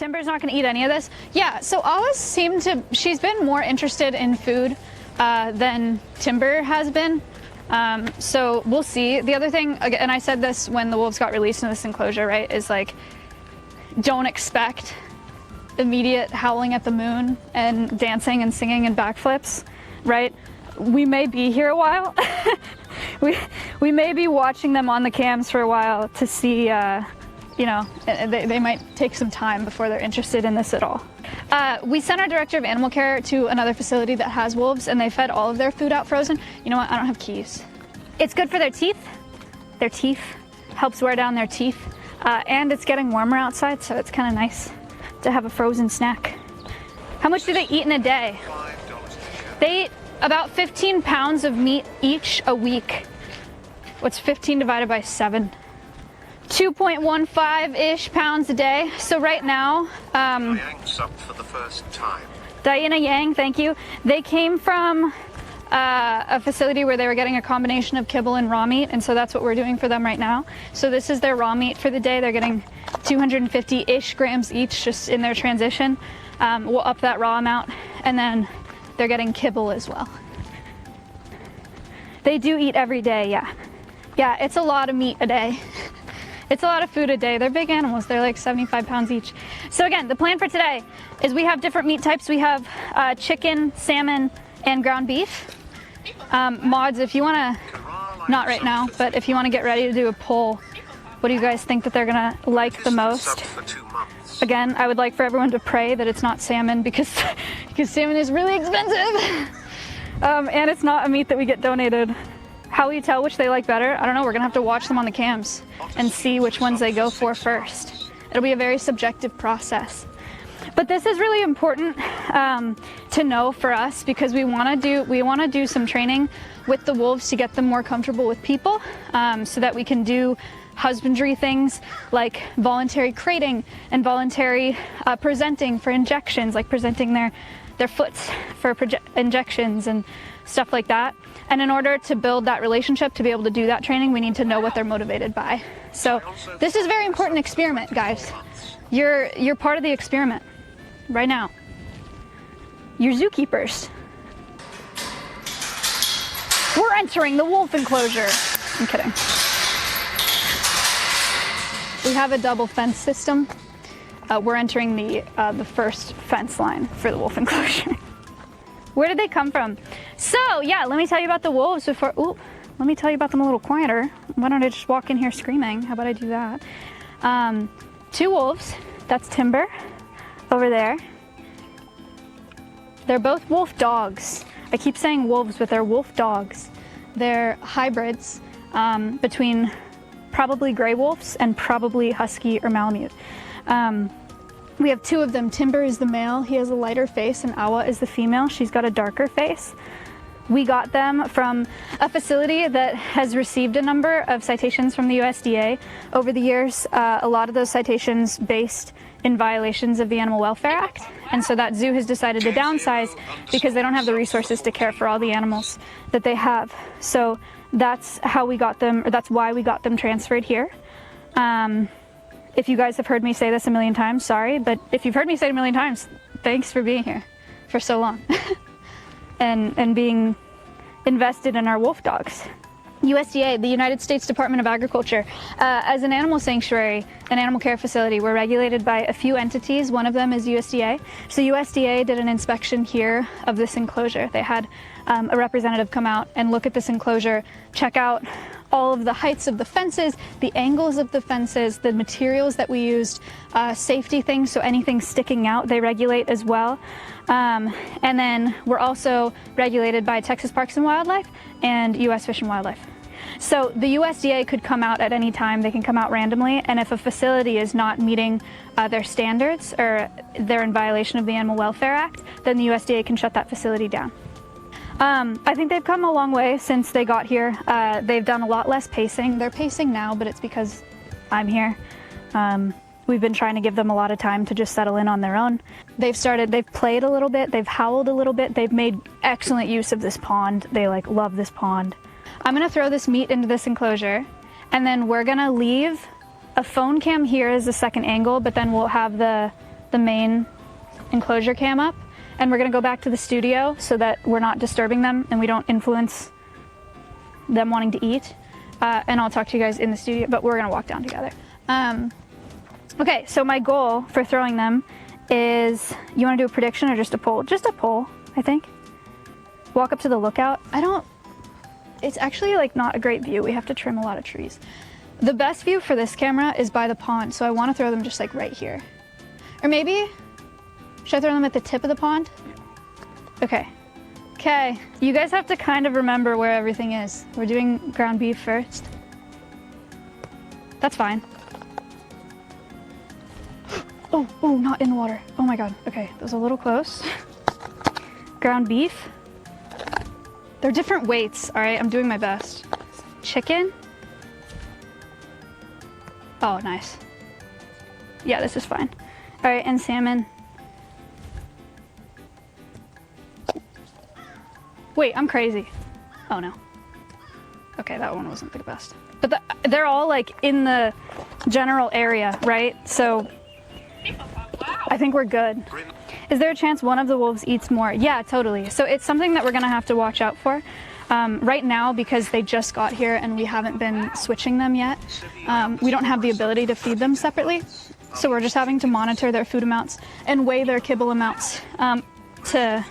Timber's not gonna eat any of this. Yeah, so Alice seemed to, she's been more interested in food than Timber has been. So we'll see. The other thing, and I said this when the wolves got released in this enclosure, right, is like, don't expect immediate howling at the moon and dancing and singing and backflips, right? We may be here a while. we may be watching them on the cams for a while to see, you know, they might take some time before they're interested in this at all. We sent our director of animal care to another facility that has wolves, and they fed all of their food out frozen. You know what? I don't have keys. It's good for their teeth. Their teeth helps wear down their teeth, and it's getting warmer outside, so it's kind of nice to have a frozen snack. How much do they eat in a day? They eat about 15 pounds of meat each a week. What's 15 divided by 7? 2.15-ish pounds a day. So right now, Yang's up for the first time. Diana Yang, thank you. They came from a facility where they were getting a combination of kibble and raw meat, and so that's what we're doing for them right now. So this is their raw meat for the day. They're getting 250-ish grams each just in their transition. We'll up that raw amount, and then they're getting kibble as well. They do eat every day, yeah. Yeah, it's a lot of meat a day. It's a lot of food a day. They're big animals. They're like 75 pounds each. So again, the plan for today is we have different meat types. We have chicken, salmon, and ground beef. Mods, if you want to, not right now, but if you want to get ready to do a poll, what do you guys think that they're going to like the most? Again, I would like for everyone to pray that it's not salmon because salmon is really expensive. And it's not a meat that we get donated. How will you tell which they like better? I don't know. We're going to have to watch them on the cams and see which ones they go for first. It'll be a very subjective process. But this is really important to know for us because we want to do some training with the wolves to get them more comfortable with people, so that we can do husbandry things like voluntary crating and voluntary presenting for injections, like presenting their foots for injections and stuff like that. And in order to build that relationship, to be able to do that training, we need to know what they're motivated by. So this is a very important experiment, guys. You're part of the experiment right now. You're zookeepers. We're entering the wolf enclosure. I'm kidding. We have a double fence system. We're entering the first fence line for the wolf enclosure. Where did they come from? So yeah, let me tell you about the wolves before. Ooh, let me tell you about them a little quieter. Why don't I just walk in here screaming? How about I do that? 2 wolves. That's Timber over there. They're both wolf dogs. I keep saying wolves, but they're wolf dogs. They're hybrids between probably gray wolves and probably husky or malamute. We have 2 of them. Timber is the male. He has a lighter face, and Awa is the female. She's got a darker face. We got them from a facility that has received a number of citations from the USDA over the years. A lot of those citations based in violations of the Animal Welfare Act. And so that zoo has decided to downsize because they don't have the resources to care for all the animals that they have. So that's how we got them, or that's why we got them transferred here. If you guys have heard me say this a million times, sorry, but if you've heard me say it a million times, thanks for being here for so long and being invested in our wolf dogs. USDA, the United States Department of Agriculture, as an animal sanctuary, an animal care facility, we're regulated by a few entities. One of them is USDA. So USDA did an inspection here of this enclosure. They had a representative come out and look at this enclosure, check out all of the heights of the fences, the angles of the fences, the materials that we used, safety things, so anything sticking out, they regulate as well. And then we're also regulated by Texas Parks and Wildlife and U.S. Fish and Wildlife. So the USDA could come out at any time. They can come out randomly, and if a facility is not meeting their standards or they're in violation of the Animal Welfare Act, then the USDA can shut that facility down. I think they've come a long way since they got here. They've done a lot less pacing. They're pacing now, but it's because I'm here. We've been trying to give them a lot of time to just settle in on their own. They've played a little bit, they've howled a little bit, they've made excellent use of this pond. They love this pond. I'm gonna throw this meat into this enclosure, and then we're gonna leave a phone cam here as the second angle, but then we'll have the the main enclosure cam up, and we're gonna go back to the studio so that we're not disturbing them and we don't influence them wanting to eat. And I'll talk to you guys in the studio, but we're gonna walk down together. Okay, so my goal for throwing them is, you wanna do a prediction or just a poll? Just a poll, I think. Walk up to the lookout. It's actually like not a great view. We have to trim a lot of trees. The best view for this camera is by the pond, so I wanna throw them just like right here. Or maybe, should I throw them at the tip of the pond? Okay. Okay, you guys have to kind of remember where everything is. We're doing ground beef first. That's fine. Oh, not in the water. Oh my God. Okay, that was a little close. Ground beef. They're different weights, all right? I'm doing my best. Chicken. Oh, nice. Yeah, this is fine. All right, and salmon. Wait, I'm crazy. Oh no. Okay, that one wasn't the best. But they're all like in the general area, right? So I think we're good. Is there a chance one of the wolves eats more? Yeah, totally. So it's something that we're gonna have to watch out for. Right now, because they just got here and we haven't been switching them yet, we don't have the ability to feed them separately. So we're just having to monitor their food amounts and weigh their kibble amounts to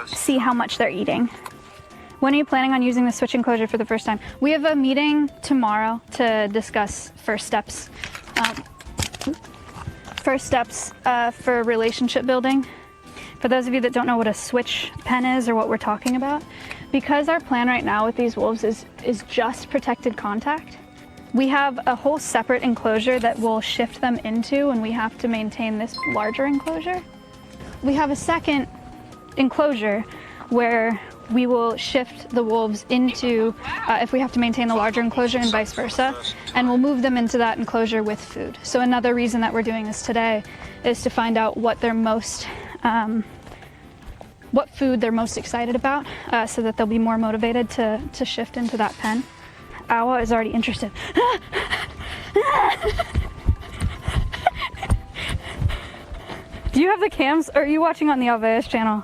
see how much they're eating. When are you planning on using the switch enclosure for the first time? We have a meeting tomorrow to discuss first steps. For relationship building. For those of you that don't know what a switch pen is or what we're talking about, because our plan right now with these wolves is just protected contact, we have a whole separate enclosure that we'll shift them into when we have to maintain this larger enclosure. We have a second enclosure where we will shift the wolves into, if we have to maintain the larger enclosure and vice versa, and we'll move them into that enclosure with food. So another reason that we're doing this today is to find out what they're most, what food they're most excited about, so that they'll be more motivated to shift into that pen. Awa is already interested. Do you have the cams, or are you watching on the Alveus channel?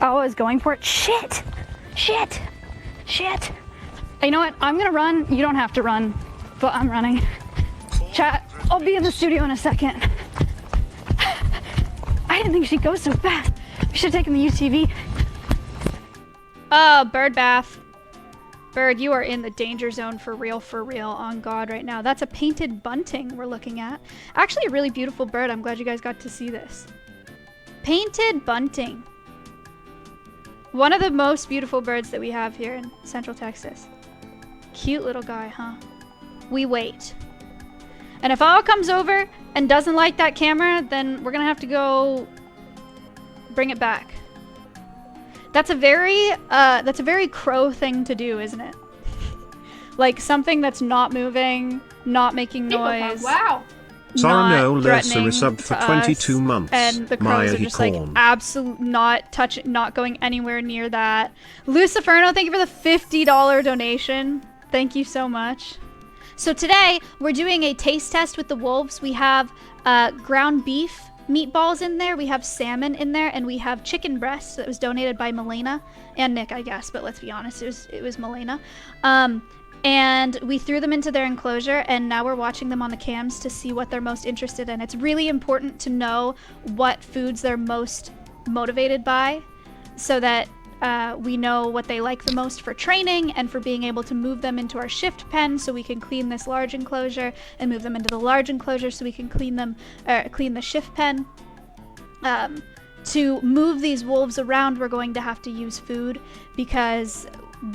Awa is going for it. Shit! Shit! Shit! You know what? I'm gonna run. You don't have to run, but I'm running. Chat, I'll be in the studio in a second. I didn't think she'd go so fast. We should have taken the UTV. Oh, bird bath. Bird, you are in the danger zone for real, on God right now. That's a painted bunting we're looking at. Actually a really beautiful bird. I'm glad you guys got to see this. Painted bunting. One of the most beautiful birds that we have here in Central Texas. Cute little guy, huh? We wait. And if Awa comes over and doesn't like that camera, then we're gonna have to go bring it back. That's a very crow thing to do, isn't it? Like something that's not moving, not making noise. Wow. Sarno Lersa resubbed for 22 months. And the crows Maya are just like absolute not touching, not going anywhere near that. Luciferno, thank you for the $50 donation. Thank you so much. So today we're doing a taste test with the wolves. We have ground beef meatballs in there, we have salmon in there, and we have chicken breast that was donated by Milena and Nick, I guess, but let's be honest, it was Milena. And we threw them into their enclosure, and now we're watching them on the cams to see what they're most interested in. It's really important to know what foods they're most motivated by so that we know what they like the most for training and for being able to move them into our shift pen so we can clean this large enclosure and move them into the large enclosure so we can clean the shift pen. To move these wolves around, we're going to have to use food because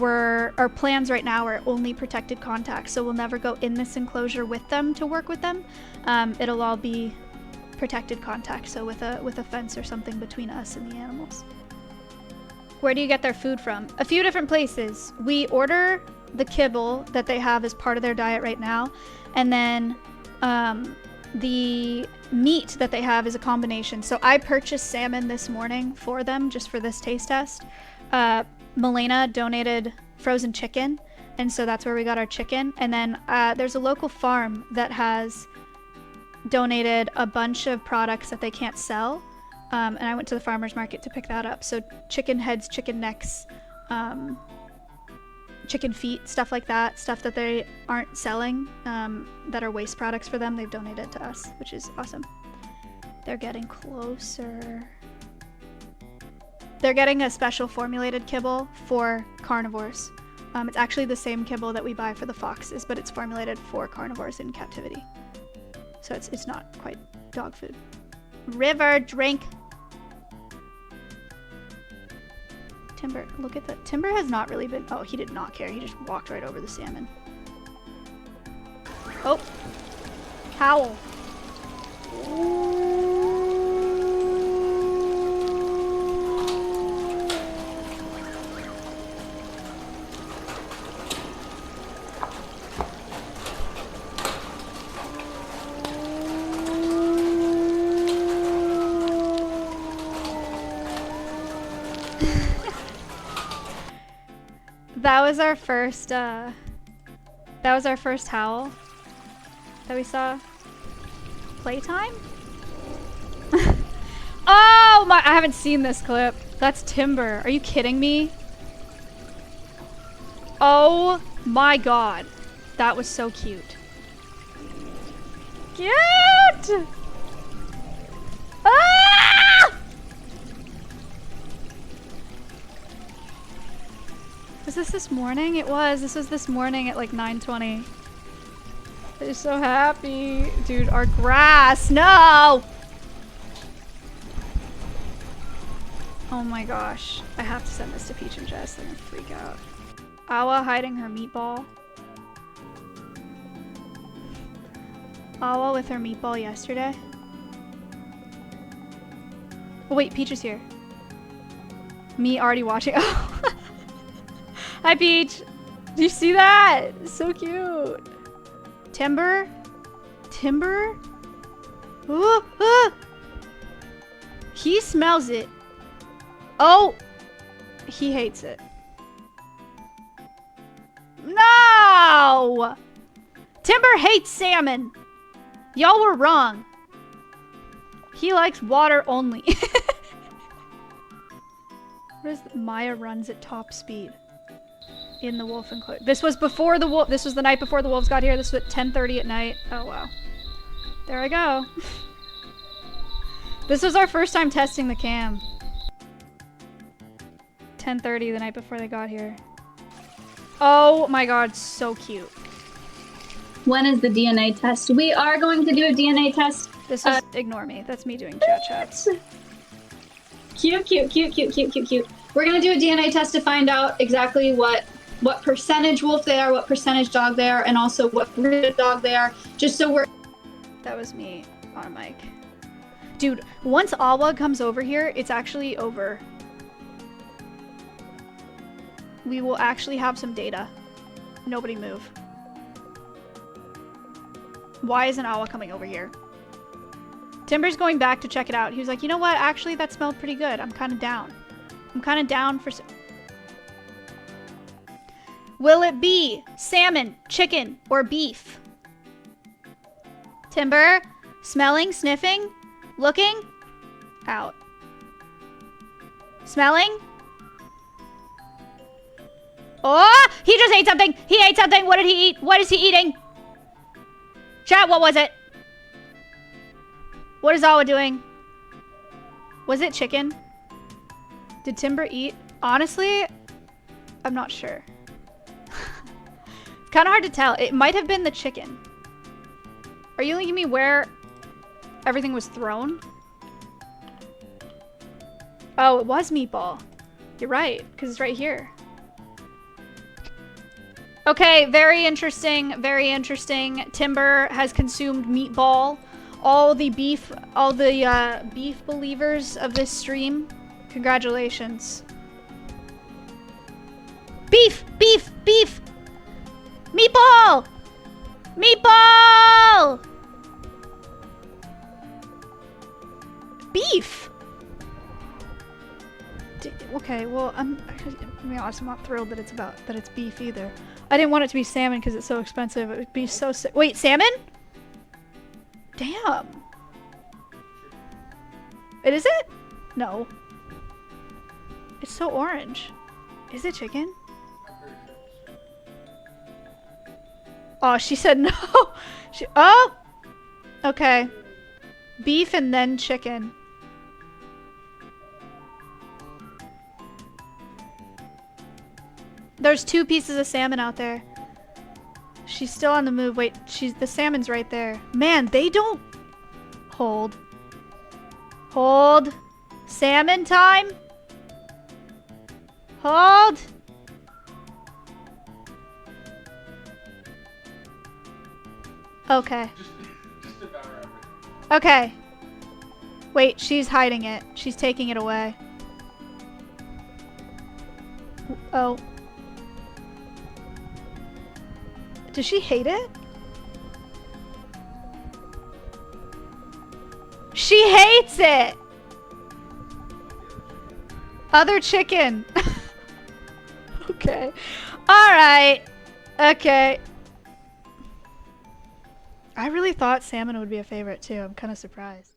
our plans right now are only protected contact, so we'll never go in this enclosure with them to work with them. It'll all be protected contact, so with a fence or something between us and the animals. Where do you get their food from? A few different places. We order the kibble that they have as part of their diet right now, and then the meat that they have is a combination. So I purchased salmon this morning for them just for this taste test. Milena donated frozen chicken, and so that's where we got our chicken. And then there's a local farm that has donated a bunch of products that they can't sell. And I went to the farmer's market to pick that up. So chicken heads, chicken necks, chicken feet, stuff like that. Stuff that they aren't selling, that are waste products for them, they've donated to us, which is awesome. They're getting closer. They're getting a special formulated kibble for carnivores. It's actually the same kibble that we buy for the foxes, but it's formulated for carnivores in captivity. So it's not quite dog food. River, drink. Timber, look at that. Timber has not really been, oh, he did not care. He just walked right over the salmon. Oh, howl. That was our first howl that we saw. Playtime? Oh my, I haven't seen this clip. That's Timber. Are you kidding me? Oh my god. That was so cute. Cute! Ah! Was this morning? It was. This was this morning at like 9:20. They're so happy. Dude, our grass. No! Oh my gosh. I have to send this to Peach and Jess. They're gonna freak out. Awa hiding her meatball. Awa with her meatball yesterday. Oh wait, Peach is here. Me already watching. Oh. Hi Peach. Do you see that? So cute. Timber? Timber? Ooh, ah! He smells it. Oh! He hates it. No! Timber hates salmon. Y'all were wrong. He likes water only. What is Maya runs at top speed in the wolf enclosure. This was before the wolf. This was the night before the wolves got here. This was at 10:30 at night. Oh wow. There I go. This was our first time testing the cam. 10:30 the night before they got here. Oh my god, so cute. When is the DNA test? We are going to do a DNA test. This is ignore me. That's me doing chat chats. Cute, cute, cute, cute, cute, cute, cute. We're gonna do a DNA test to find out exactly what percentage wolf they are, what percentage dog they are, and also what breed of dog they are, just so we're... That was me on a mic. Dude, once Awa comes over here, it's actually over. We will actually have some data. Nobody move. Why isn't Awa coming over here? Timber's going back to check it out. He was like, you know what? Actually, that smelled pretty good. I'm kind of down. I'm kind of down for... Will it be salmon, chicken, or beef? Timber, smelling, sniffing, looking, out. Smelling? Oh, he just ate something. He ate something. What did he eat? What is he eating? Chat, what was it? What is Awa doing? Was it chicken? Did Timber eat? Honestly, I'm not sure. It's kind of hard to tell. It might have been the chicken. Are you looking at me where everything was thrown? Oh, it was meatball. You're right, because it's right here. Okay, very interesting, very interesting. Timber has consumed meatball. All the beef believers of this stream, congratulations. Beef, beef, beef! Meatball! Meatball! Beef! Okay, well, to be honest, I'm not thrilled that it's beef either. I didn't want it to be salmon because it's so expensive. It would be so sick. Wait, salmon? Damn. Is it? No. It's so orange. Is it chicken? Oh, she said no. Oh! Okay. Beef and then chicken. There's 2 pieces of salmon out there. She's still on the move. Wait, the salmon's right there. Man, they don't... Hold. Hold. Salmon time? Hold. Okay. Okay. Wait, she's hiding it. She's taking it away. Oh. Does she hate it? She hates it! Other chicken. Okay. Alright. Okay. I really thought salmon would be a favorite too. I'm kind of surprised.